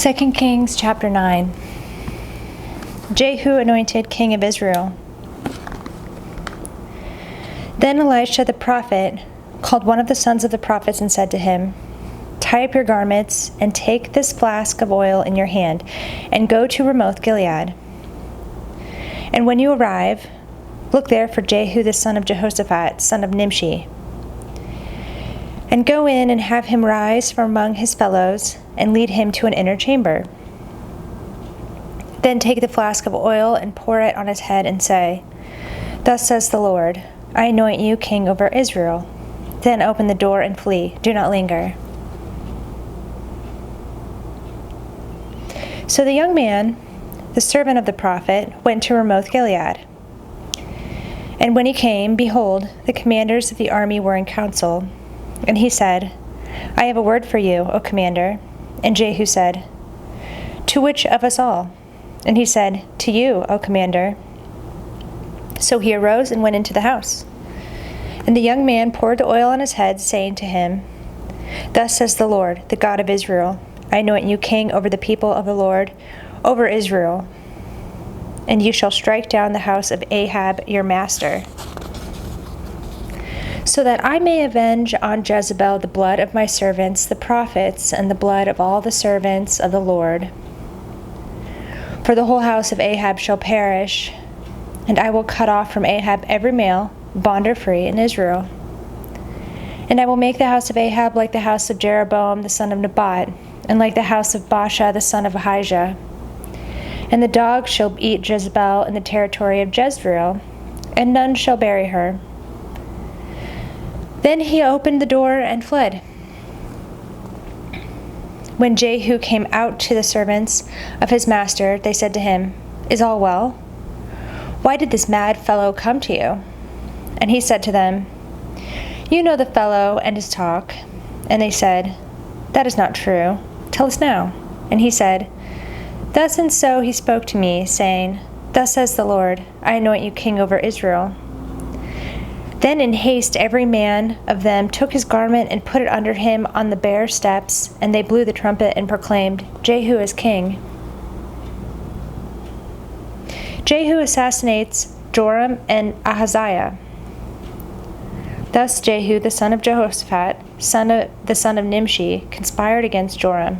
2 Kings chapter 9. Jehu anointed king of Israel. Then Elisha the prophet called one of the sons of the prophets and said to him, "Tie up your garments and take this flask of oil in your hand and go to Ramoth Gilead. And when you arrive, look there for Jehu the son of Jehoshaphat, son of Nimshi. And go in and have him rise from among his fellows and lead him to an inner chamber. Then take the flask of oil and pour it on his head and say, 'Thus says the Lord, I anoint you king over Israel.' Then open the door and flee. Do not linger." So the young man, the servant of the prophet, went to Ramoth Gilead. And when he came, behold, the commanders of the army were in council. And he said, "I have a word for you, O commander." And Jehu said, "To which of us all?" And he said, "To you, O commander." So he arose and went into the house. And the young man poured the oil on his head, saying to him, "Thus says the Lord, the God of Israel, I anoint you king over the people of the Lord, over Israel. And you shall strike down the house of Ahab your master, so that I may avenge on Jezebel the blood of my servants, the prophets, and the blood of all the servants of the Lord. For the whole house of Ahab shall perish, and I will cut off from Ahab every male, bond or free, in Israel. And I will make the house of Ahab like the house of Jeroboam the son of Nebat, and like the house of Baasha the son of Ahaziah. And the dog shall eat Jezebel in the territory of Jezreel, and none shall bury her." Then he opened the door and fled. When Jehu came out to the servants of his master, they said to him, "Is all well? Why did this mad fellow come to you?" And he said to them, "You know the fellow and his talk." And they said, "That is not true. Tell us now." And he said, "Thus and so he spoke to me, saying, 'Thus says the Lord, I anoint you king over Israel.' Then in haste every man of them took his garment and put it under him on the bare steps, and they blew the trumpet and proclaimed, 'Jehu is king.'" Jehu assassinates Joram and Ahaziah. Thus Jehu the son of Jehoshaphat, the son of Nimshi, conspired against Joram.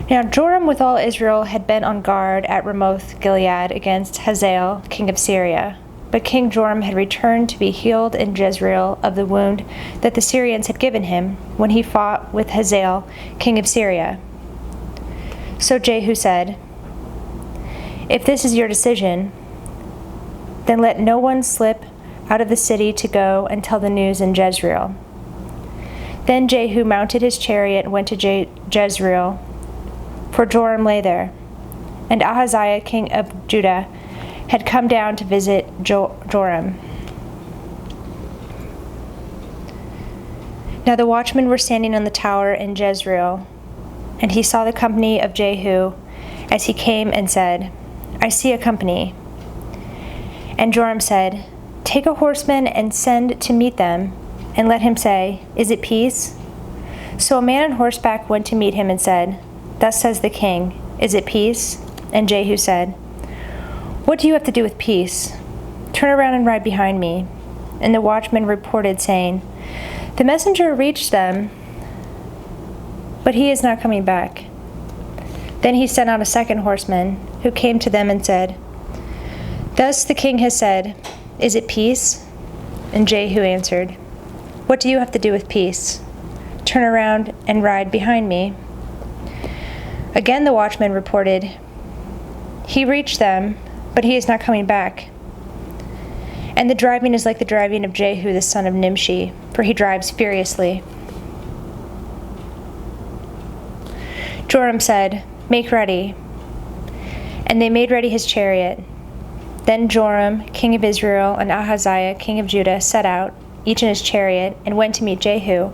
Now Joram with all Israel had been on guard at Ramoth Gilead against Hazael, king of Syria. But King Joram had returned to be healed in Jezreel of the wound that the Syrians had given him when he fought with Hazael, king of Syria. So Jehu said, "If this is your decision, then let no one slip out of the city to go and tell the news in Jezreel." Then Jehu mounted his chariot and went to Jezreel, for Joram lay there, and Ahaziah, king of Judah, had come down to visit Joram. Now the watchmen were standing on the tower in Jezreel, and he saw the company of Jehu as he came and said, "I see a company." And Joram said, "Take a horseman and send to meet them, and let him say, 'Is it peace?'" So a man on horseback went to meet him and said, "Thus says the king, 'Is it peace?'" And Jehu said, "What do you have to do with peace? Turn around and ride behind me." And the watchman reported, saying, "The messenger reached them, but he is not coming back." Then he sent out a second horseman, who came to them and said, "Thus the king has said, 'Is it peace?'" And Jehu answered, "What do you have to do with peace? Turn around and ride behind me." Again the watchman reported, "He reached them, but he is not coming back. And the driving is like the driving of Jehu the son of Nimshi, for he drives furiously." Joram said, "Make ready." And they made ready his chariot. Then Joram, king of Israel, and Ahaziah, king of Judah, set out, each in his chariot, and went to meet Jehu,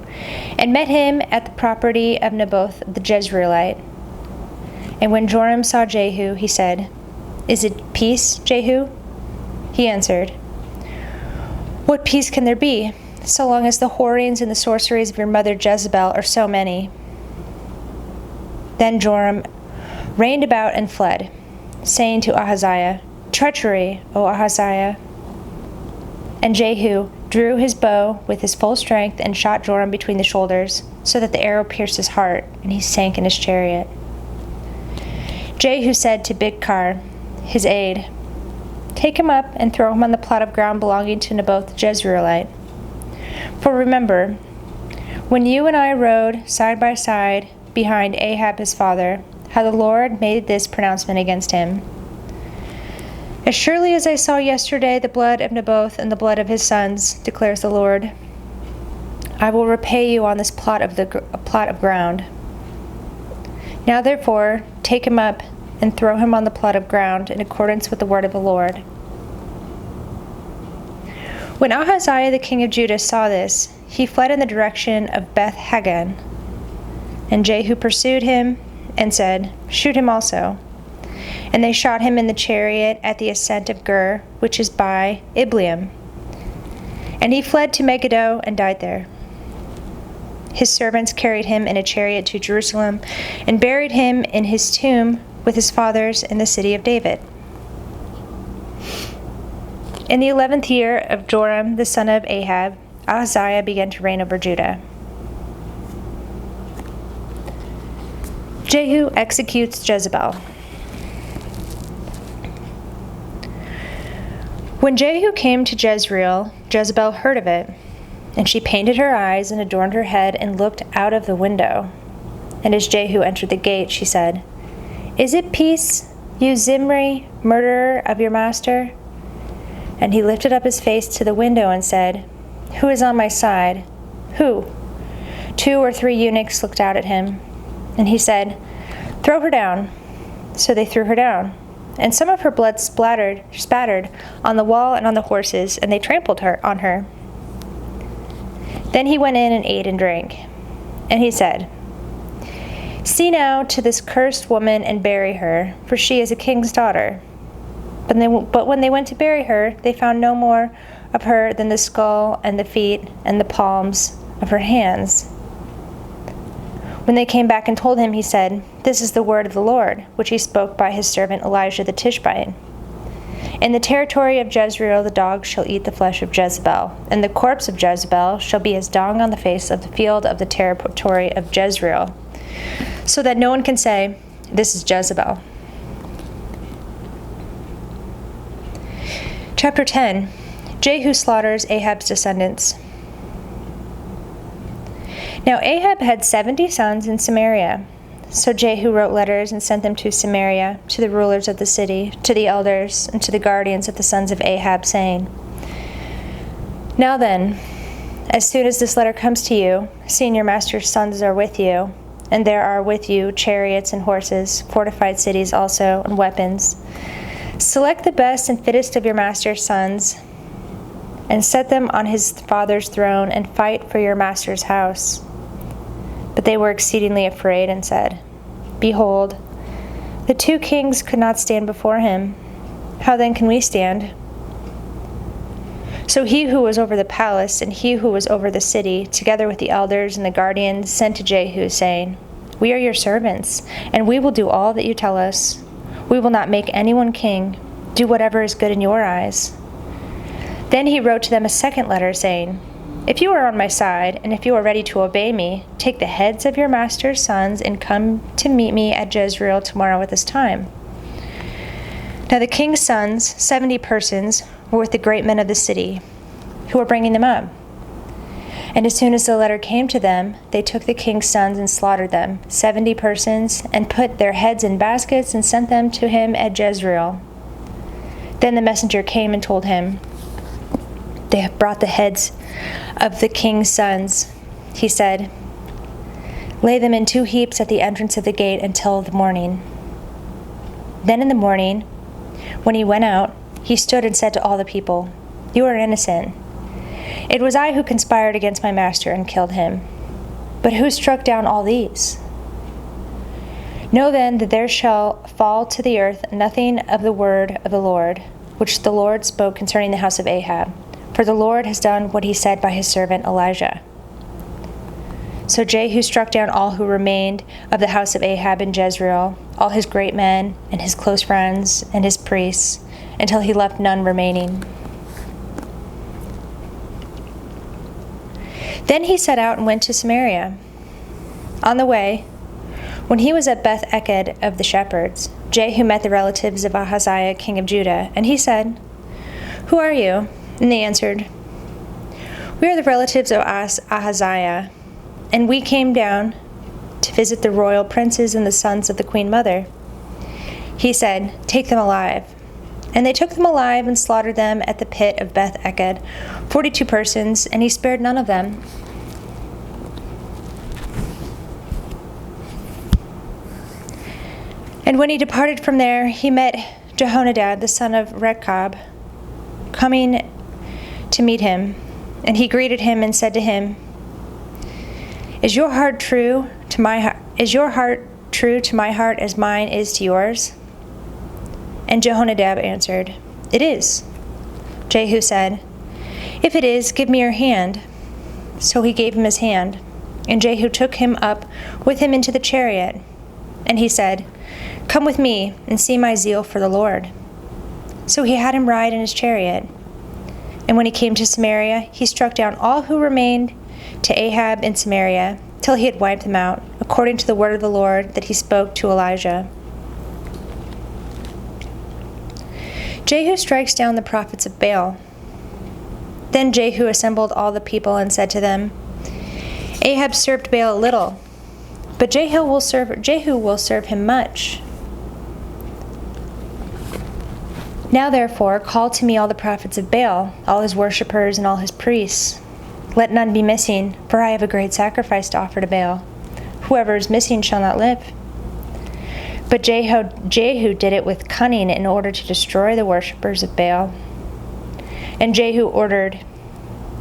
and met him at the property of Naboth the Jezreelite. And when Joram saw Jehu, he said, "Is it peace, Jehu?" He answered, "What peace can there be, so long as the whorings and the sorceries of your mother Jezebel are so many?" Then Joram reined about and fled, saying to Ahaziah, "Treachery, O Ahaziah!" And Jehu drew his bow with his full strength and shot Joram between the shoulders, so that the arrow pierced his heart, and he sank in his chariot. Jehu said to Bidkar, his aide, "Take him up and throw him on the plot of ground belonging to Naboth the Jezreelite. For remember, when you and I rode side by side behind Ahab his father, how the Lord made this pronouncement against him. As surely as I saw yesterday the blood of Naboth and the blood of his sons, declares the Lord, I will repay you on this plot of ground. Now therefore, take him up and throw him on the plot of ground in accordance with the word of the Lord." When Ahaziah the king of Judah saw this, he fled in the direction of Beth-Haggan. And Jehu pursued him and said, "Shoot him also." And they shot him in the chariot at the ascent of Gur, which is by Ibleam. And he fled to Megiddo and died there. His servants carried him in a chariot to Jerusalem and buried him in his tomb with his fathers in the city of David. In the 11th year of Joram the son of Ahab, Ahaziah began to reign over Judah. Jehu executes Jezebel. When Jehu came to Jezreel, Jezebel heard of it, and she painted her eyes and adorned her head and looked out of the window. And as Jehu entered the gate, she said, "Is it peace, you Zimri, murderer of your master?" And he lifted up his face to the window and said, "Who is on my side? Who?" 2 or 3 eunuchs looked out at him, and he said, "Throw her down." So they threw her down, and some of her blood spattered on the wall and on the horses, and they trampled on her. Then he went in and ate and drank. And he said, "See now to this cursed woman and bury her, for she is a king's daughter." But when they went to bury her, they found no more of her than the skull and the feet and the palms of her hands. When they came back and told him, he said, "This is the word of the Lord, which he spoke by his servant Elijah the Tishbite. In the territory of Jezreel the dogs shall eat the flesh of Jezebel, and the corpse of Jezebel shall be as dung on the face of the field of the territory of Jezreel, so that no one can say, 'This is Jezebel.'" Chapter 10. Jehu slaughters Ahab's descendants. Now Ahab had 70 sons in Samaria. So Jehu wrote letters and sent them to Samaria, to the rulers of the city, to the elders, and to the guardians of the sons of Ahab, saying, "Now then, as soon as this letter comes to you, seeing your master's sons are with you, and there are with you chariots and horses, fortified cities also, and weapons, select the best and fittest of your master's sons, and set them on his father's throne, and fight for your master's house." But they were exceedingly afraid and said, "Behold, the 2 kings could not stand before him. How then can we stand?" So he who was over the palace and he who was over the city, together with the elders and the guardians, sent to Jehu, saying, "We are your servants, and we will do all that you tell us. We will not make anyone king. Do whatever is good in your eyes." Then he wrote to them a second letter, saying, "If you are on my side, and if you are ready to obey me, take the heads of your master's sons and come to meet me at Jezreel tomorrow at this time." Now the king's sons, 70 persons, were with the great men of the city, who were bringing them up. And as soon as the letter came to them, they took the king's sons and slaughtered them, 70 persons, and put their heads in baskets and sent them to him at Jezreel. Then the messenger came and told him, "They have brought the heads of the king's sons." He said, "Lay them in 2 heaps at the entrance of the gate until the morning." Then in the morning, when he went out, he stood and said to all the people, "You are innocent. It was I who conspired against my master and killed him. But who struck down all these? Know then that there shall fall to the earth nothing of the word of the Lord, which the Lord spoke concerning the house of Ahab. For the Lord has done what he said by his servant Elijah." So Jehu struck down all who remained of the house of Ahab in Jezreel, all his great men and his close friends and his priests, until he left none remaining. Then he set out and went to Samaria. On the way, when he was at Beth-eked of the shepherds, Jehu met the relatives of Ahaziah, king of Judah, and he said, "Who are you?" And they answered, "We are the relatives of Ahaziah, and we came down to visit the royal princes and the sons of the queen mother." He said, "Take them alive." And they took them alive and slaughtered them at the pit of Beth-eked, 42 persons, and he spared none of them. And when he departed from there, he met Jehonadab, the son of Rechab, coming to meet him. And he greeted him and said to him, Is your heart true to my heart as mine is to yours?" And Jehonadab answered, "It is." Jehu said, "If it is, give me your hand." So he gave him his hand, and Jehu took him up with him into the chariot. And he said, "Come with me and see my zeal for the Lord." So he had him ride in his chariot. And when he came to Samaria, he struck down all who remained to Ahab in Samaria, till he had wiped them out, according to the word of the Lord that he spoke to Elijah. Jehu strikes down the prophets of Baal. Then Jehu assembled all the people and said to them, "Ahab served Baal a little, but Jehu will serve him much. Now therefore call to me all the prophets of Baal, all his worshippers and all his priests. Let none be missing, for I have a great sacrifice to offer to Baal. Whoever is missing shall not live." But Jehu did it with cunning in order to destroy the worshippers of Baal. And Jehu ordered,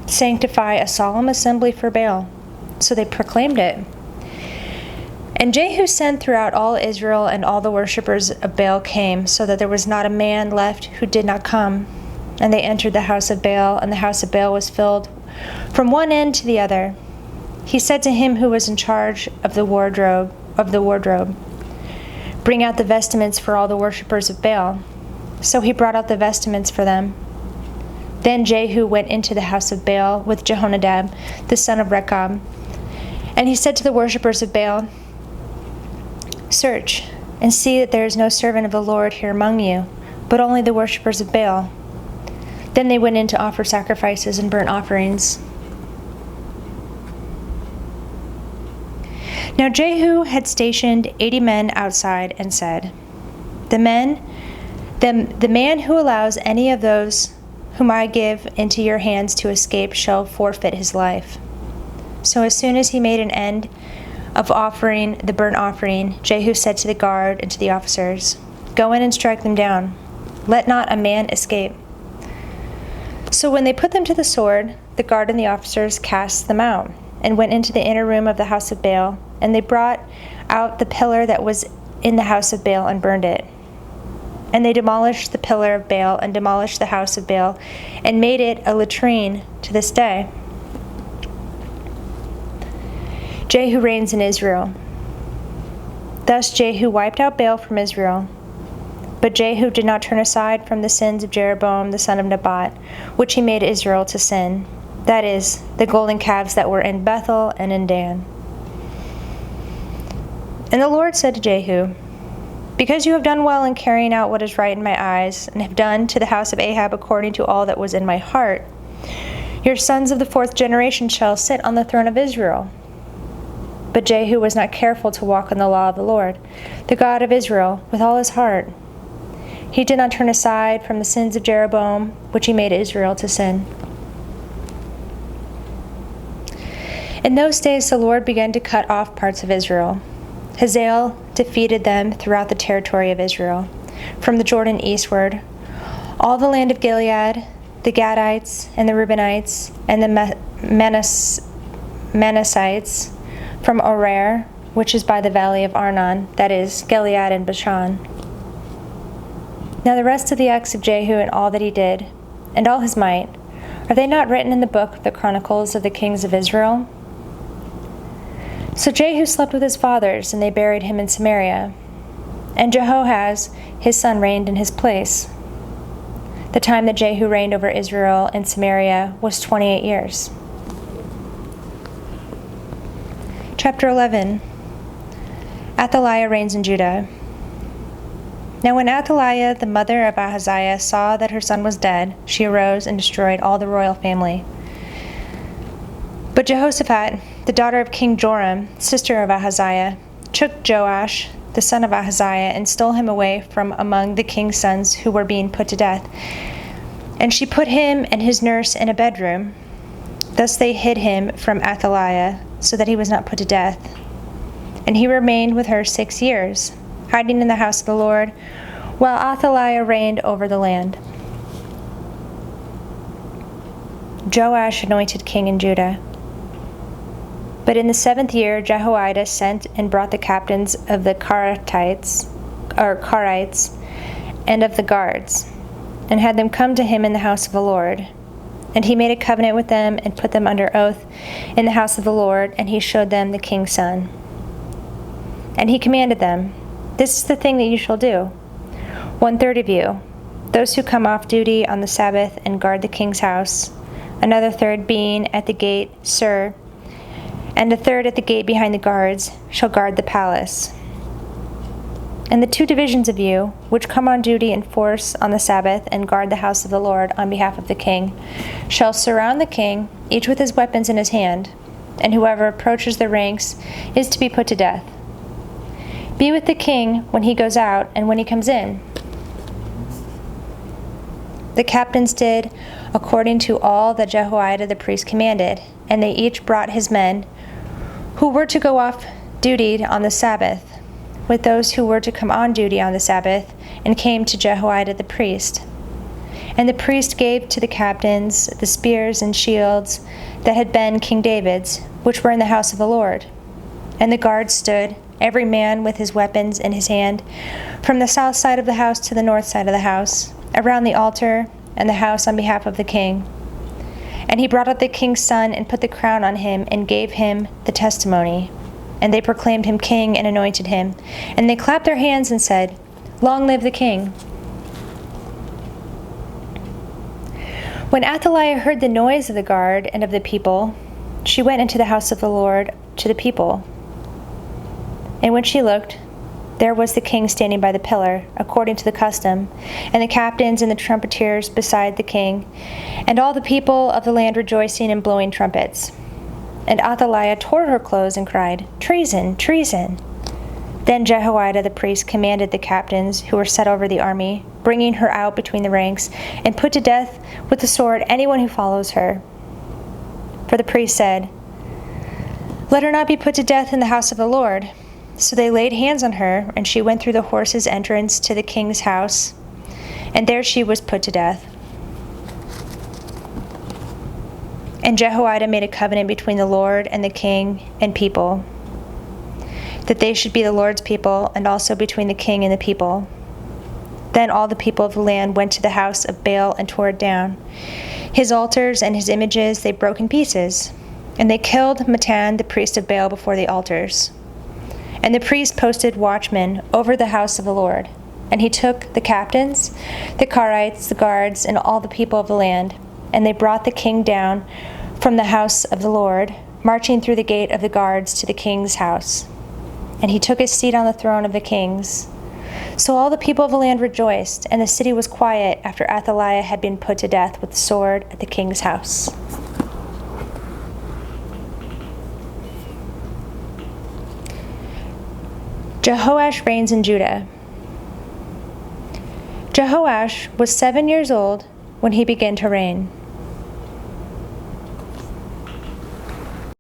"Sanctify a solemn assembly for Baal." So they proclaimed it. And Jehu sent throughout all Israel, and all the worshippers of Baal came, so that there was not a man left who did not come. And they entered the house of Baal, and the house of Baal was filled from one end to the other. He said to him who was in charge of the wardrobe, "Bring out the vestments for all the worshippers of Baal." So he brought out the vestments for them. Then Jehu went into the house of Baal with Jehonadab, the son of Rechab. And he said to the worshippers of Baal, "Search and see that there is no servant of the Lord here among you, but only the worshippers of Baal." Then they went in to offer sacrifices and burnt offerings. Now Jehu had stationed 80 men outside and said, The man who allows any of those whom I give into your hands to escape shall forfeit his life. So as soon as he made an end of offering the burnt offering, Jehu said to the guard and to the officers, "Go in and strike them down. Let not a man escape." So when they put them to the sword, the guard and the officers cast them out, and went into the inner room of the house of Baal, and they brought out the pillar that was in the house of Baal and burned it. And they demolished the pillar of Baal and demolished the house of Baal, and made it a latrine to this day. Jehu reigns in Israel. Thus Jehu wiped out Baal from Israel. But Jehu did not turn aside from the sins of Jeroboam the son of Nebat, which he made Israel to sin, that is, the golden calves that were in Bethel and in Dan. And the Lord said to Jehu, "Because you have done well in carrying out what is right in my eyes, and have done to the house of Ahab according to all that was in my heart, your sons of the 4th generation shall sit on the throne of Israel." But Jehu was not careful to walk in the law of the Lord, the God of Israel, with all his heart. He did not turn aside from the sins of Jeroboam, which he made Israel to sin. In those days the Lord began to cut off parts of Israel. Hazael defeated them throughout the territory of Israel, from the Jordan eastward, all the land of Gilead, the Gadites, and the Reubenites, and the Manassites, from Arar, which is by the valley of Arnon, that is, Gilead and Bashan. Now the rest of the acts of Jehu and all that he did, and all his might, are they not written in the book of the Chronicles of the kings of Israel? So Jehu slept with his fathers, and they buried him in Samaria. And Jehoash, his son, reigned in his place. The time that Jehu reigned over Israel in Samaria was 28 years. Chapter 11. Athaliah reigns in Judah. Now when Athaliah, the mother of Ahaziah, saw that her son was dead, she arose and destroyed all the royal family. But Jehoshaphat, the daughter of King Joram, sister of Ahaziah, took Joash, the son of Ahaziah, and stole him away from among the king's sons who were being put to death. And she put him and his nurse in a bedroom. Thus they hid him from Athaliah, so that he was not put to death. And he remained with her 6 years, hiding in the house of the Lord, while Athaliah reigned over the land. Joash anointed king in Judah. But in the 7th year, Jehoiada sent and brought the captains of the Carites, and of the guards, and had them come to him in the house of the Lord. And he made a covenant with them and put them under oath in the house of the Lord, and he showed them the king's son. And he commanded them, "This is the thing that you shall do. 1/3 of you, those who come off duty on the Sabbath and guard the king's house, another third being at the gate, Sur, and a third at the gate behind the guards, shall guard the palace. And the 2 divisions of you, which come on duty in force on the Sabbath and guard the house of the Lord on behalf of the king, shall surround the king, each with his weapons in his hand, and whoever approaches the ranks is to be put to death. Be with the king when he goes out and when he comes in." The captains did according to all that Jehoiada the priest commanded, and they each brought his men who were to go off duty on the Sabbath, with those who were to come on duty on the Sabbath, and came to Jehoiada the priest. And the priest gave to the captains the spears and shields that had been King David's, which were in the house of the Lord. And the guards stood, every man with his weapons in his hand, from the south side of the house to the north side of the house, around the altar and the house on behalf of the king. And he brought out the king's son and put the crown on him and gave him the testimony. And they proclaimed him king and anointed him. And they clapped their hands and said, "Long live the king." When Athaliah heard the noise of the guard and of the people, she went into the house of the Lord to the people. And when she looked, there was the king standing by the pillar, according to the custom, and the captains and the trumpeters beside the king, and all the people of the land rejoicing and blowing trumpets. And Athaliah tore her clothes and cried, "Treason! Treason!" Then Jehoiada the priest commanded the captains who were set over the army, bringing her out between the ranks, and put to death with the sword anyone who follows her. For the priest said, "Let her not be put to death in the house of the Lord." So they laid hands on her, and she went through the horses' entrance to the king's house, and there she was put to death. And Jehoiada made a covenant between the Lord and the king and people, that they should be the Lord's people, and also between the king and the people. Then all the people of the land went to the house of Baal and tore it down. His altars and his images they broke in pieces, and they killed Mattan, the priest of Baal, before the altars. And the priest posted watchmen over the house of the Lord. And he took the captains, the Carites, the guards, and all the people of the land, and they brought the king down from the house of the Lord, marching through the gate of the guards to the king's house. And he took his seat on the throne of the kings. So all the people of the land rejoiced, and the city was quiet after Athaliah had been put to death with the sword at the king's house. Jehoash reigns in Judah. Jehoash was 7 years old when he began to reign,